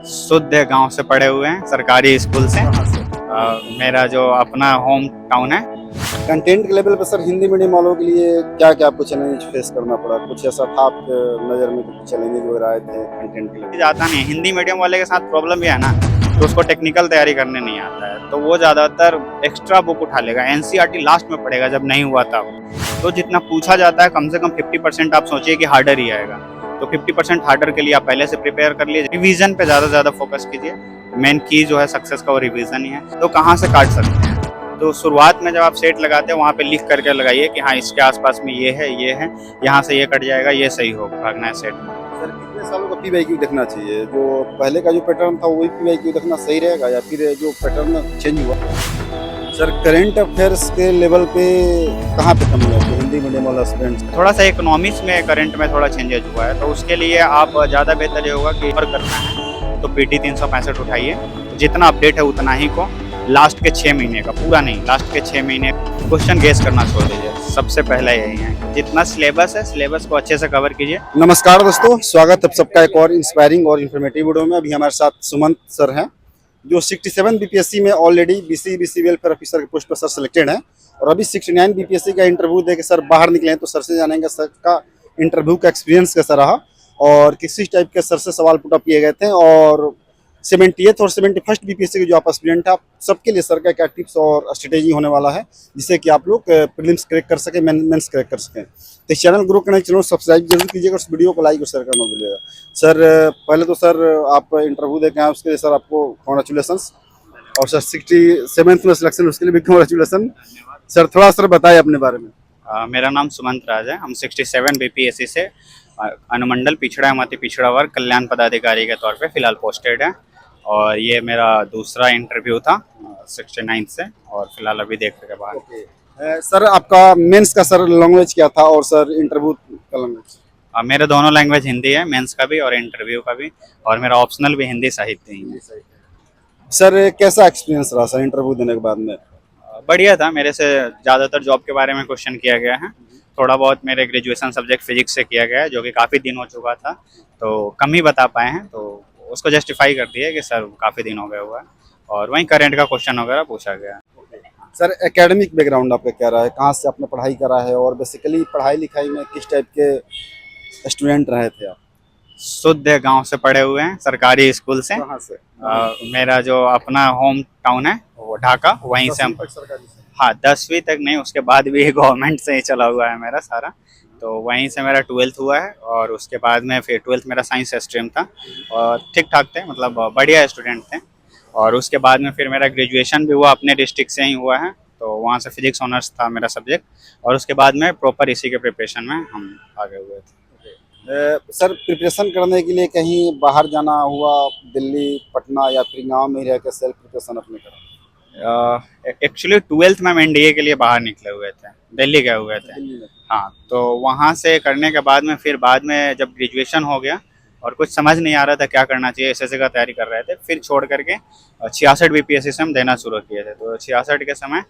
शुद्ध गांव से पढ़े हुए हैं, सरकारी स्कूल से। मेरा जो अपना होम टाउन है। कंटेंट के लेवल पर सर हिंदी मीडियम वालों के लिए क्या क्या आपको चैलेंज फेस करना पड़ा? कुछ ऐसा था आपके नज़र में कि कुछ चैलेंजेस वगैरह आए थे कंटेंट के लिए? जाता नहीं, हिंदी मीडियम वाले के साथ प्रॉब्लम ये है ना कि उसको टेक्निकल तैयारी करने नहीं आता है, तो वो ज़्यादातर एक्स्ट्रा बुक उठा लेगा, एनसीईआरटी लास्ट में पढ़ेगा जब नहीं हुआ तब। तो जितना पूछा जाता है कम से कम 50% आप सोचिए कि हार्डर ही आएगा। तो 50% हार्डर के लिए आप पहले से प्रिपेयर कर लीजिए, रिवीजन पे ज़्यादा फोकस कीजिए। मेन की जो है सक्सेस का वो रिवीजन ही है। तो कहाँ से काट सकते हैं, तो शुरुआत में जब आप सेट लगाते हैं वहाँ पे लिख करके लगाइए कि हाँ इसके आसपास में ये है, यहाँ से ये कट जाएगा, ये सही होगा भागना है सेट में। सर कितने सालों का पीवाईक्यू देखना चाहिए? जो पहले का जो पैटर्न था वही पीवाईक्यू देखना सही रहेगा या फिर जो पैटर्न चेंज हुआ? सर करंट अफेयर्स के लेवल पे कहाँ पे कमी है हिंदी मीडियम वाला स्टूडेंट्स? थोड़ा सा इकोनॉमिक्स में करंट में थोड़ा चेंजेज हुआ है, तो उसके लिए आप ज़्यादा बेहतर ये होगा कि और करना है तो पीटी 365 उठाइए, जितना अपडेट है उतना ही को। लास्ट के 6 महीने का पूरा नहीं, लास्ट के 6 महीने क्वेश्चन गेस करना छोड़ दीजिए। सबसे पहले यही है, जितना सिलेबस है सिलेबस को अच्छे से कवर कीजिए। नमस्कार दोस्तों, स्वागत है सबका एक और इंस्पायरिंग और इन्फॉर्मेटिव वीडियो में। अभी हमारे साथ सुमंत सर हैं जो 67 बीपीएससी में ऑलरेडी बीसी वेलफेयर ऑफिसर के पोस्ट पर सर सिलेक्टेड हैं और अभी 69 बीपीएससी का इंटरव्यू दे के सर बाहर निकले हैं। तो सर से जानेंगे सर का इंटरव्यू का एक्सपीरियंस कैसा रहा और किस टाइप के सर से सवाल पुटअप किए गए थे और 70th और 71st बीपीएससी के जो आप एस्पिरेंट है आप सबके लिए सर का क्या टिप्स और स्ट्रेटेजी होने वाला है जिससे कि आप लोग प्रीलिम्स क्रैक कर सकें, मेंस क्रैक कर सकें। तो इस चैनल ग्रो करने के चैनल सब्सक्राइब जरूर कीजिएगा, उस वीडियो को लाइक और शेयर करना भूलिएगा। सर पहले तो सर आप इंटरव्यू दे के आए उसके लिए सर आपको कॉन्ग्रेचुलेसन्स और सर 67th में सिलेक्शन उसके लिए भी कॉन्ग्रेचुलेसन। सर थोड़ा सर बताइए अपने बारे में। मेरा नाम सुमंत राज है। हम 67 बीपीएससी से अनुमंडल पिछड़ा एवं पिछड़ा वर्ग कल्याण पदाधिकारी के तौर पे फिलहाल पोस्टेड है और ये मेरा दूसरा इंटरव्यू था 69 से और फिलहाल अभी देख के बाहर। सर आपका मेंस का सर लैंग्वेज क्या था और सर इंटरव्यू का लैंग्वेज? मेरा दोनों लैंग्वेज हिंदी है, मेंस का भी और इंटरव्यू का भी, और मेरा ऑप्शनल भी हिंदी साहित्य ही है। सर कैसा एक्सपीरियंस रहा सर इंटरव्यू देने के बाद में? बढ़िया था। मेरे से ज़्यादातर जॉब के बारे में क्वेश्चन किया गया है। थोड़ा बहुत मेरे ग्रेजुएशन सब्जेक्ट फिजिक्स से किया गया है जो कि काफ़ी दिन हो चुका था, तो कम ही बता पाए हैं, तो उसको जस्टिफाई कर दिया कि सर काफ़ी दिन हो गया हुआ है। और वहीं करंट का क्वेश्चन वगैरह पूछा गया। सर एकेडमिक बैकग्राउंड आपका क्या रहा है, कहाँ से आपने पढ़ाई करा है और बेसिकली पढ़ाई लिखाई में किस टाइप के स्टूडेंट रहे थे आप? शुद्ध गांव से पढ़े हुए हैं, सरकारी स्कूल से। कहाँ से? मेरा जो अपना होम टाउन है वो ढाका, वहीं से हम। हाँ, 10वीं तक नहीं, उसके बाद भी गवर्नमेंट से ही चला हुआ है मेरा सारा। तो वहीं से मेरा 12th हुआ है और उसके बाद में फिर 12th मेरा साइंस स्ट्रीम था और ठीक ठाक थे, मतलब बढ़िया स्टूडेंट थे। और उसके बाद में फिर मेरा ग्रेजुएशन भी हुआ अपने डिस्ट्रिक्ट से ही हुआ है, तो वहाँ से फिजिक्स ऑनर्स था मेरा सब्जेक्ट। और उसके बाद में प्रॉपर इसी के प्रिपरेशन में हम आगे हुए थे। सर प्रिपरेशन करने के लिए कहीं बाहर जाना हुआ, दिल्ली, पटना या फिर गांव में रह के सेल्फ प्रिपरेशन अपने करा? एक्चुअली 12th में हम एनडीए के लिए बाहर निकले हुए थे, दिल्ली गए हुए थे। हाँ, तो वहाँ से करने के बाद में फिर बाद में जब ग्रेजुएशन हो गया और कुछ समझ नहीं आ रहा था क्या करना चाहिए, एसएससी का तैयारी कर रहे थे, फिर छोड़ करके 66 बीपीएससी से हम देना शुरू किए थे। तो 66 के समय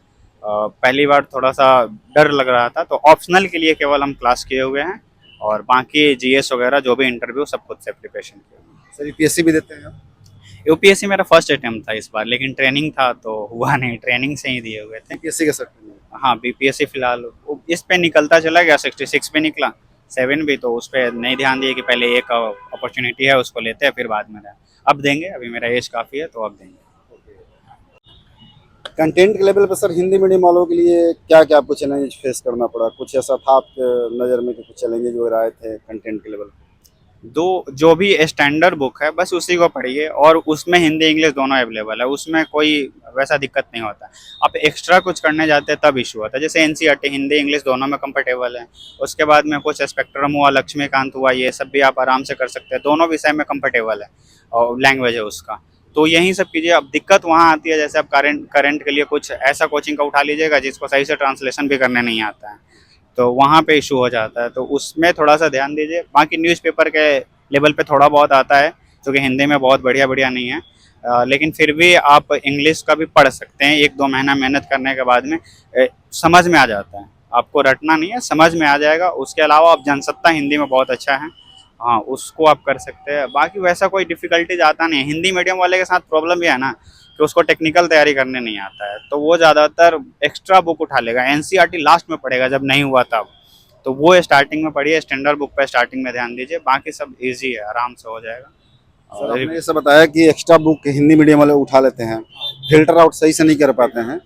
पहली बार थोड़ा सा डर लग रहा था, तो ऑप्शनल के लिए केवल हम क्लास किए हुए हैं और बाकी जीएस वगैरह जो भी इंटरव्यू सब खुद से प्रिपरेशन किया। सर यूपीएससी भी देते हैं आप? यूपीएससी मेरा फर्स्ट अटेम्प्ट था इस बार, लेकिन ट्रेनिंग था तो हुआ नहीं, ट्रेनिंग से ही दिए हुए थे। यूपीएससी का सर? हाँ, बीपीएससी फिलहाल इस पे निकलता चला गया, 66 पे निकला, 7 भी, तो उस पर नहीं ध्यान दिए कि पहले एक अपॉर्चुनिटी है उसको लेते हैं फिर बाद में अब देंगे। अभी मेरा एज काफ़ी है तो अब देंगे। कंटेंट के लेवल पर सर हिंदी मीडियम वालों के लिए क्या क्या आपको चैलेंज फेस करना पड़ा? कुछ ऐसा था आपके नज़र में कि कुछ चैलेंजेस वगैरह आए थे कंटेंट के लेवल पर? जो भी स्टैंडर्ड बुक है बस उसी को पढ़िए और उसमें हिंदी इंग्लिश दोनों अवेलेबल है, उसमें कोई वैसा दिक्कत नहीं होता। आप एक्स्ट्रा कुछ करने जाते हैं तब इशू होता है। जैसे एनसीईआरटी हिंदी इंग्लिश दोनों में कंफर्टेबल है, उसके बाद में कुछ स्पेक्ट्रम हुआ, लक्ष्मीकांत हुआ, ये सब भी आप आराम से कर सकते हैं, दोनों विषय में कंफर्टेबल है और लैंग्वेज है उसका। तो यही सब कीजिए। अब दिक्कत वहाँ आती है जैसे आप करंट के लिए कुछ ऐसा कोचिंग का उठा लीजिएगा जिसको सही से ट्रांसलेशन भी करने नहीं आता है, तो वहाँ पे इशू हो जाता है, तो उसमें थोड़ा सा ध्यान दीजिए। बाकी न्यूज़पेपर के लेवल पे थोड़ा बहुत आता है जो कि हिंदी में बहुत बढ़िया नहीं है, लेकिन फिर भी आप इंग्लिश का भी पढ़ सकते हैं। 1-2 महीना मेहनत करने के बाद में समझ में आ जाता है, आपको रटना नहीं है, समझ में आ जाएगा। उसके अलावा आप जनसत्ता हिंदी में बहुत अच्छा है, हाँ उसको आप कर सकते हैं। बाकी वैसा कोई डिफिकल्टीज आता नहीं है। हिंदी मीडियम वाले के साथ प्रॉब्लम ये है ना कि उसको टेक्निकल तैयारी करने नहीं आता है, तो वो ज़्यादातर एक्स्ट्रा बुक उठा लेगा, एनसीईआरटी लास्ट में पढ़ेगा जब नहीं हुआ तब। तो वो स्टार्टिंग में पढ़िए, स्टैंडर्ड बुक पे स्टार्टिंग में ध्यान दीजिए, बाकी सब इजी है, आराम से हो जाएगा। सर और आपने ये सब बताया कि एक्स्ट्रा बुक हिंदी मीडियम वाले उठा लेते हैं, फिल्टर आउट सही से नहीं कर पाते हैं,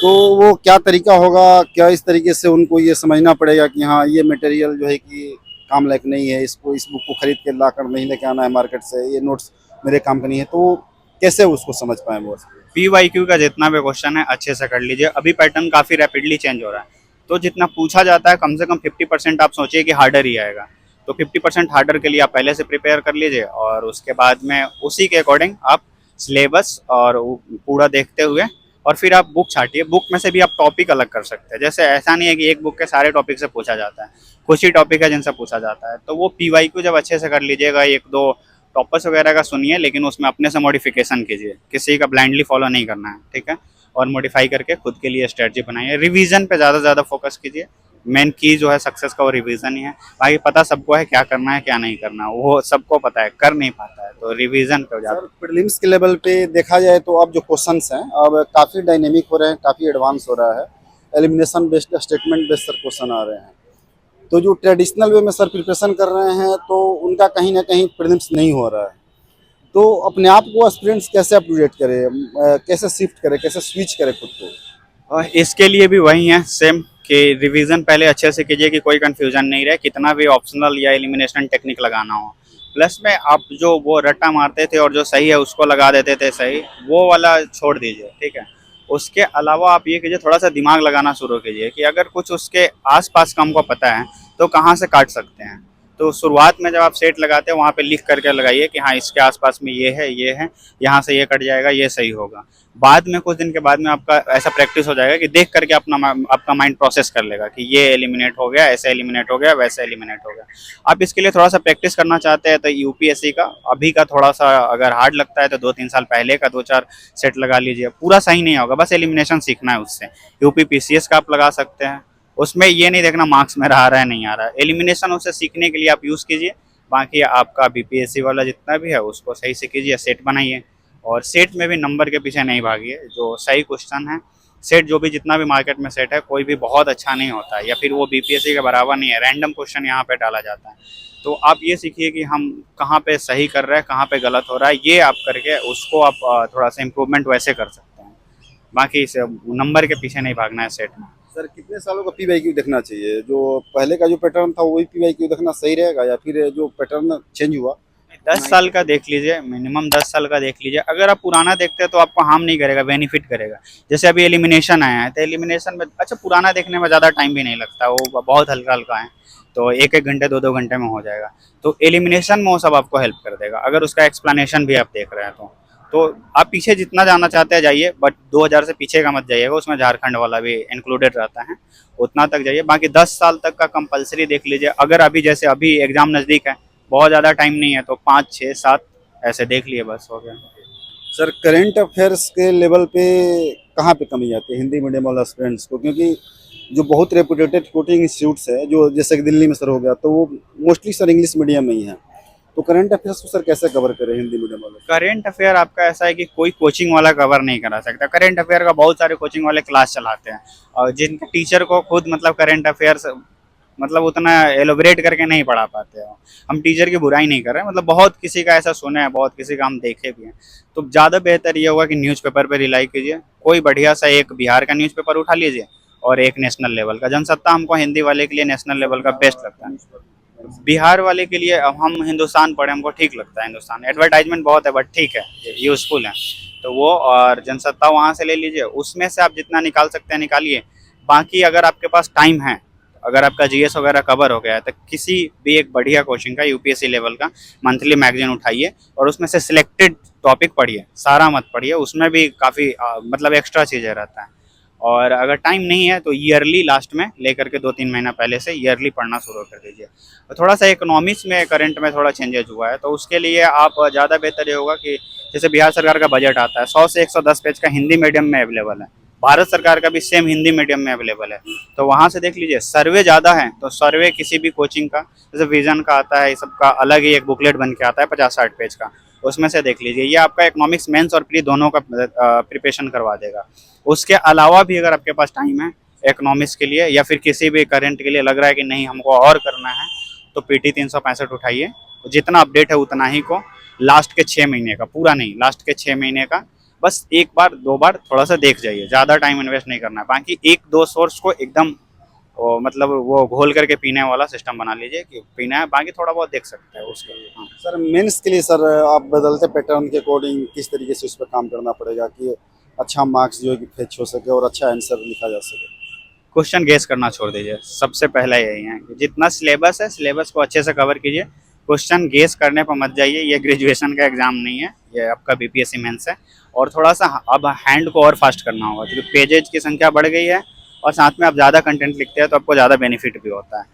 तो वो क्या तरीका होगा, क्या इस तरीके से उनको ये समझना पड़ेगा कि हाँ ये मटेरियल जो है कि काम लायक नहीं है, इसको इस बुक को खरीद के ला कर नहीं लेके आना है मार्केट से, ये नोट्स मेरे काम का नहीं है, तो कैसे उसको समझ पाए वो? PYQ का जितना भी क्वेश्चन है अच्छे से कर लीजिए। अभी पैटर्न काफ़ी रैपिडली चेंज हो रहा है, तो जितना पूछा जाता है कम से कम 50% आप सोचिए कि हार्डर ही आएगा। तो 50% हार्डर के लिए आप पहले से प्रिपेयर कर लीजिए, और उसके बाद में उसी के अकॉर्डिंग आप सिलेबस और पूरा देखते हुए और फिर आप बुक छाटिए। बुक में से भी आप टॉपिक अलग कर सकते हैं। जैसे ऐसा नहीं है कि एक बुक के सारे टॉपिक से पूछा जाता है, कुछ ही टॉपिक है जिनसे पूछा जाता है। तो वो PYQ जब अच्छे से कर लीजिएगा, एक दो टॉपर्स वगैरह का सुनिए, लेकिन उसमें अपने से मॉडिफिकेशन कीजिए, किसी का ब्लाइंडली फॉलो नहीं करना है, ठीक है। और मॉडिफाई करके खुद के लिए स्ट्रेटजी बनाइए। रिवीजन पे ज़्यादा से ज़्यादा फोकस कीजिए। मेन की जो है सक्सेस का वो रिवीजन ही है। बाकी पता सबको है क्या करना है क्या नहीं करना, वो सबको पता है, कर नहीं पाता है, तो रिवीजन पे ज़्यादा। सर प्रीलिम्स के लेवल पे देखा जाए तो अब जो क्वेश्चंस हैं अब काफ़ी डायनेमिक हो रहे हैं, काफ़ी एडवांस हो रहा है, elimination based statement based sir question आ रहे हैं, तो जो ट्रेडिशनल वे में सर प्रिपरेशन कर रहे हैं तो उनका कहीं ना कहीं प्रीलिम्स नहीं हो रहा है, तो अपने आप को एस्पिरेंट्स कैसे अपडेट करे, कैसे शिफ्ट करे, कैसे स्विच करे खुद को? और इसके लिए भी वही है सेम, कि रिवीजन पहले अच्छे से कीजिए कि कोई कंफ्यूजन नहीं रहे, कितना भी ऑप्शनल या एलिमिनेशन टेक्निक लगाना हो। प्लस में आप जो वो रट्टा मारते थे और जो सही है उसको लगा देते थे सही, वो वाला छोड़ दीजिए, ठीक है। उसके अलावा आप ये कीजिए, थोड़ा सा दिमाग लगाना शुरू कीजिए कि अगर कुछ उसके आसपास का हमको पता है तो कहाँ से काट सकते हैं। तो शुरुआत में जब आप सेट लगाते हैं वहाँ पे लिख करके लगाइए कि हाँ इसके आसपास में ये है, यहाँ से ये कट जाएगा, ये सही होगा। बाद में कुछ दिन के बाद में आपका ऐसा प्रैक्टिस हो जाएगा कि देख करके आपका माइंड प्रोसेस कर लेगा कि ये एलिमिनेट हो गया, ऐसे एलिमिनेट हो गया, वैसे एलिमिनेट हो गया। आप इसके लिए थोड़ा सा प्रैक्टिस करना चाहते हैं तो यूपीएससी का अभी का थोड़ा सा अगर हार्ड लगता है तो 2-3 साल पहले का 2-4 सेट लगा लीजिए। पूरा सही नहीं होगा, बस एलिमिनेशन सीखना है उससे। यूपीपीसीएस का आप लगा सकते हैं, उसमें ये नहीं देखना मार्क्स में आ रहा है नहीं आ रहा है, एलिमिनेशन उसे सीखने के लिए आप यूज़ कीजिए। बाकी आपका बीपीएससी वाला जितना भी है उसको सही से कीजिए, सेट बनाइए। और सेट में भी नंबर के पीछे नहीं भागिए, जो सही क्वेश्चन है सेट जो भी जितना भी मार्केट में सेट है कोई भी बहुत अच्छा नहीं होता है, या फिर वो बीपीएससी के बराबर नहीं है। रैंडम क्वेश्चन यहाँ पे डाला जाता है, तो आप ये सीखिए कि हम कहाँ पे सही कर रहे हैं, कहाँ पे गलत हो रहा है, ये आप करके उसको आप थोड़ा सा इम्प्रूवमेंट वैसे कर सकते हैं। बाकी इसे नंबर के पीछे नहीं भागना है सेट में। सर कितने सालों का पीवाईक्यू देखना चाहिए? जो पहले का जो पैटर्न था वही पीवाईक्यू देखना सही रहेगा, या फिर जो पैटर्न चेंज हुआ? 10 साल का देख लीजिए, मिनिमम 10 साल का देख लीजिए। अगर आप पुराना देखते हैं तो आपको हार्म नहीं करेगा, बेनिफिट करेगा। जैसे अभी एलिमिनेशन आया है तो एलिमिनेशन में अच्छा पुराना देखने में ज़्यादा टाइम भी नहीं लगता, वो बहुत हल्का हल्का है, तो 1-1 घंटे 2-2 घंटे में हो जाएगा। तो एलिमिनेशन में वो सब आपको हेल्प कर देगा, अगर उसका एक्सप्लेनेशन भी आप देख रहे हैं तो आप पीछे जितना जाना चाहते हैं जाइए, बट 2000 से पीछे का मत जाइएगा, उसमें झारखंड वाला भी इंक्लूडेड रहता है, उतना तक जाइए। बाकी 10 साल तक का कंपलसरी देख लीजिए। अगर अभी जैसे अभी एग्जाम नज़दीक है, बहुत ज़्यादा टाइम नहीं है, तो 5, 6, 7 ऐसे देख लिए, बस हो गया। सर करंट अफेयर्स के लेवल पे कहाँ पे कमी आती है हिंदी मीडियम वाला स्टूडेंट्स को? क्योंकि जो बहुत रेपुटेटेड कोचिंग इंस्टीट्यूट्स है, जो जैसे कि दिल्ली में सर हो गया, तो वो मोस्टली सर इंग्लिश मीडियम में ही है, तो करंट अफेयर्स को सर कैसे कवर करें हिंदी मीडियम वाले? करेंट अफेयर आपका ऐसा है कि कोई कोचिंग वाला कवर नहीं करा सकता। करेंट अफेयर का बहुत सारे कोचिंग वाले क्लास चलाते हैं, और जिनके टीचर को खुद मतलब करेंट अफेयर्स मतलब उतना एलोबरेट करके नहीं पढ़ा पाते हो। हम टीचर की बुराई नहीं कर रहे हैं, मतलब बहुत किसी का ऐसा सुने हैं, बहुत किसी का हम देखे भी हैं। तो ज़्यादा बेहतर ये होगा कि न्यूज़पेपर पे रिलाई कीजिए। कोई बढ़िया सा एक बिहार का न्यूज़पेपर उठा लीजिए और एक नेशनल लेवल का। जनसत्ता हमको हिंदी वाले के लिए नेशनल लेवल का बेस्ट लगता है। बिहार वाले के लिए अब हम हिंदुस्तान पढ़े, हमको ठीक लगता है हिंदुस्तान। एडवर्टाइजमेंट बहुत है बट ठीक है, यूज़फुल है। तो वो और जनसत्ता वहाँ से ले लीजिए, उसमें से आप जितना निकाल सकते हैं निकालिए। बाकी अगर आपके पास टाइम है, अगर आपका जीएस वगैरह कवर हो गया है, तो किसी भी एक बढ़िया कोचिंग का यूपीएससी लेवल का मंथली मैगजीन उठाइए और उसमें से सिलेक्टेड टॉपिक पढ़िए, सारा मत पढ़िए, उसमें भी काफ़ी मतलब एक्स्ट्रा चीज़ें रहता है। और अगर टाइम नहीं है तो ईयरली लास्ट में लेकर के 2-3 महीना पहले से ईयरली पढ़ना शुरू कर दीजिए। तो थोड़ा सा इकोनॉमिक्स में करंट में थोड़ा चेंजेस हुआ है, तो उसके लिए आप ज़्यादा बेहतर ये होगा कि जैसे बिहार सरकार का बजट आता है 100 से 110 पेज का हिंदी मीडियम में अवेलेबल है, भारत सरकार का भी सेम हिंदी मीडियम में अवेलेबल है। तो वहाँ से देख लीजिए, सर्वे ज़्यादा है तो सर्वे किसी भी कोचिंग का, जैसे विजन का आता है, ये सबका अलग ही एक बुकलेट बन के आता है 50-60 पेज का, उसमें से देख लीजिए। ये आपका इकोनॉमिक्स मेंस और प्री दोनों का प्रिपरेशन करवा देगा। उसके अलावा भी अगर आपके पास टाइम है इकोनॉमिक्स के लिए या फिर किसी भी करंट के लिए लग रहा है कि नहीं हमको और करना है, तो पीटी 365 उठाइए। जितना अपडेट है उतना ही को, लास्ट के 6 महीने का, पूरा नहीं, लास्ट के 6 महीने का बस एक बार 2 बार थोड़ा सा देख जाइए, ज़्यादा टाइम इन्वेस्ट नहीं करना है। बाकी 1-2 सोर्स को एकदम मतलब वो घोल करके पीने वाला सिस्टम बना लीजिए कि पीना है, बाकी थोड़ा बहुत देख सकते हैं उसके लिए। हाँ। सर मेंस के लिए सर आप बदलते पैटर्न के अकॉर्डिंग किस तरीके से उस पर काम करना पड़ेगा कि अच्छा मार्क्स जो है कि फेच हो सके और अच्छा आंसर लिखा जा सके? क्वेश्चन गेस करना छोड़ दीजिए, सबसे पहला यही है कि जितना सिलेबस है सिलेबस को अच्छे से कवर कीजिए। क्वेश्चन गेस करने पर मत जाइए, ये ग्रेजुएशन का एग्जाम नहीं है, ये आपका बीपीएससी मेंस है। और थोड़ा सा अब हैंड को और फास्ट करना होगा क्योंकि पेजेज की संख्या बढ़ गई है और साथ में आप ज़्यादा कंटेंट लिखते हैं तो आपको ज़्यादा बेनिफिट भी होता है।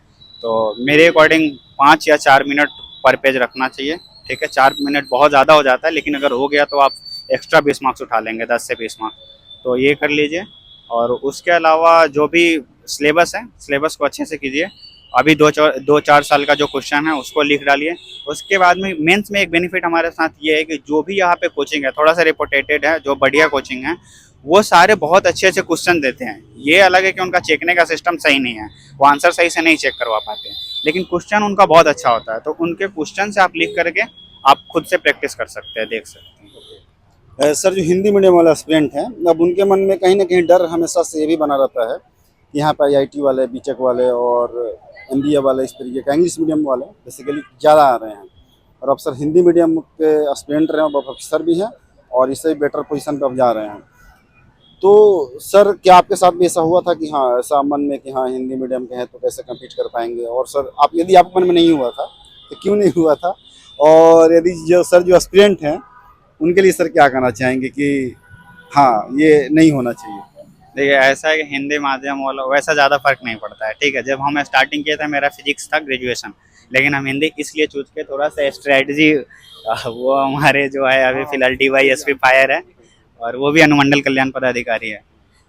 तो मेरे अकॉर्डिंग 5 या 4 मिनट पर पेज रखना चाहिए। ठीक है, 4 मिनट बहुत ज़्यादा हो जाता है, लेकिन अगर हो गया तो आप एक्स्ट्रा 20 मार्क्स उठा लेंगे, 10 से 20 मार्क्स। तो ये कर लीजिए। और उसके अलावा जो भी सिलेबस है सिलेबस को अच्छे से कीजिए। अभी 2-4 साल का जो क्वेश्चन है उसको लिख डालिए। उसके बाद में मेंस में एक बेनिफिट हमारे साथ ये है कि जो भी यहाँ पे कोचिंग है थोड़ा सा रिपोर्टेटेड है, जो बढ़िया कोचिंग है वो सारे बहुत अच्छे अच्छे क्वेश्चन देते हैं। ये अलग है कि उनका चेकने का सिस्टम सही नहीं है, वो आंसर सही से नहीं चेक करवा पाते हैं, लेकिन क्वेश्चन उनका बहुत अच्छा होता है। तो उनके क्वेश्चन से आप लिख करके आप खुद से प्रैक्टिस कर सकते हैं, देख सकते हैं। सर जो हिंदी मीडियम वाले स्टूडेंट हैं, अब उनके मन में कहीं ना कहीं डर हमेशा से ये भी बना रहता है कि यहाँ पर आईआईटी वाले, बीटेक वाले और एमबीए वाले इस तरीके का इंग्लिश मीडियम वाले बेसिकली ज़्यादा आ रहे हैं, और अब सर हिंदी मीडियम के स्टूडेंट रहे हैं, अब अफसर भी हैं और इससे बेटर पोजीशन पर अब जा रहे हैं। तो सर क्या आपके साथ भी ऐसा हुआ था कि हाँ ऐसा मन में कि हाँ हिंदी मीडियम के हैं तो कैसे कम्पीट कर पाएंगे, और सर आप यदि आपके मन में नहीं हुआ था तो क्यों नहीं हुआ था, और यदि जो सर जो एस्पिरेंट हैं उनके लिए सर क्या कहना चाहेंगे कि हाँ ये नहीं होना चाहिए? देखिए, ऐसा है कि हिंदी माध्यम वाला वैसा ज़्यादा फर्क नहीं पड़ता है। ठीक है, जब हम स्टार्टिंग किए थे मेरा फिजिक्स था ग्रेजुएशन, लेकिन हम हिंदी इसलिए चूज किए, थोड़ा सा स्ट्रेटजी वो हमारे जो है अभी फिलहाल DYSP फायर है और वो भी अनुमंडल कल्याण पदाधिकारी है।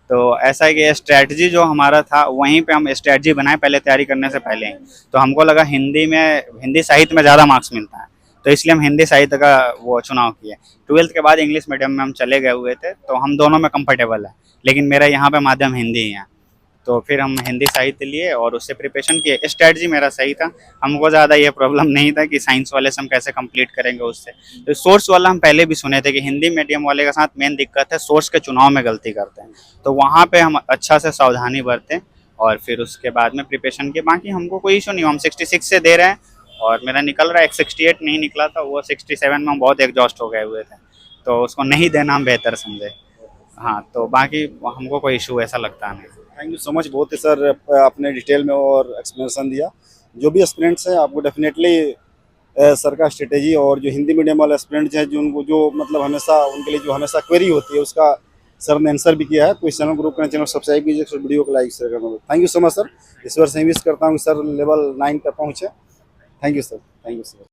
तो ऐसा है कि स्ट्रेटजी जो हमारा था वहीं पे हम स्ट्रेटजी बनाए पहले, तैयारी करने से पहले ही। तो हमको लगा हिंदी साहित्य में ज़्यादा मार्क्स मिलता है, तो इसलिए हम हिंदी साहित्य का वो चुनाव किए। 12th के बाद इंग्लिश मीडियम में हम चले गए हुए थे, तो हम दोनों में कंफर्टेबल है, लेकिन मेरा यहाँ पे माध्यम हिंदी ही है। तो फिर हम हिंदी साहित्य लिए और उससे प्रिपरेशन किए। स्ट्रेटजी मेरा सही था, हमको ज़्यादा ये प्रॉब्लम नहीं था कि साइंस वाले से हम कैसे कंप्लीट करेंगे उससे। तो सोर्स वाला हम पहले भी सुने थे कि हिंदी मीडियम वाले के साथ मेन दिक्कत है सोर्स के चुनाव में गलती करते हैं, तो वहाँ पे हम अच्छा से सावधानी बरतें और फिर उसके बाद में प्रिपरेशन किए। बाकी हमको कोई इशू नहीं, हम 66 से दे रहे हैं और मेरा निकल रहा है। एक 68 नहीं निकला था, वो 67 में हम बहुत एग्जॉस्ट हो गए हुए थे, तो उसको नहीं देना हम बेहतर समझे। हाँ, तो बाकी हमको कोई इशू ऐसा लगता नहीं। थैंक यू सो मच, बहुत ही सर आपने डिटेल में और एक्सप्लेनेशन दिया। जो भी एस्पिरेंट्स हैं आपको डेफिनेटली सर का स्ट्रेटेजी, और जो हिंदी मीडियम वाले एस्पिरेंट्स हैं जो उनको जो मतलब हमेशा उनके लिए जो हमेशा क्वेरी होती है उसका सर ने आंसर भी किया है। तो इस चैनल को ग्रुप करना, चैनल सब्सक्राइब कीजिए, वीडियो को लाइक शेयर करना। Thank you so much sir, इस वर्ष मैं विश करता हूँ कि सर लेवल 9 तक पहुँचे। Thank you sir, thank you sir.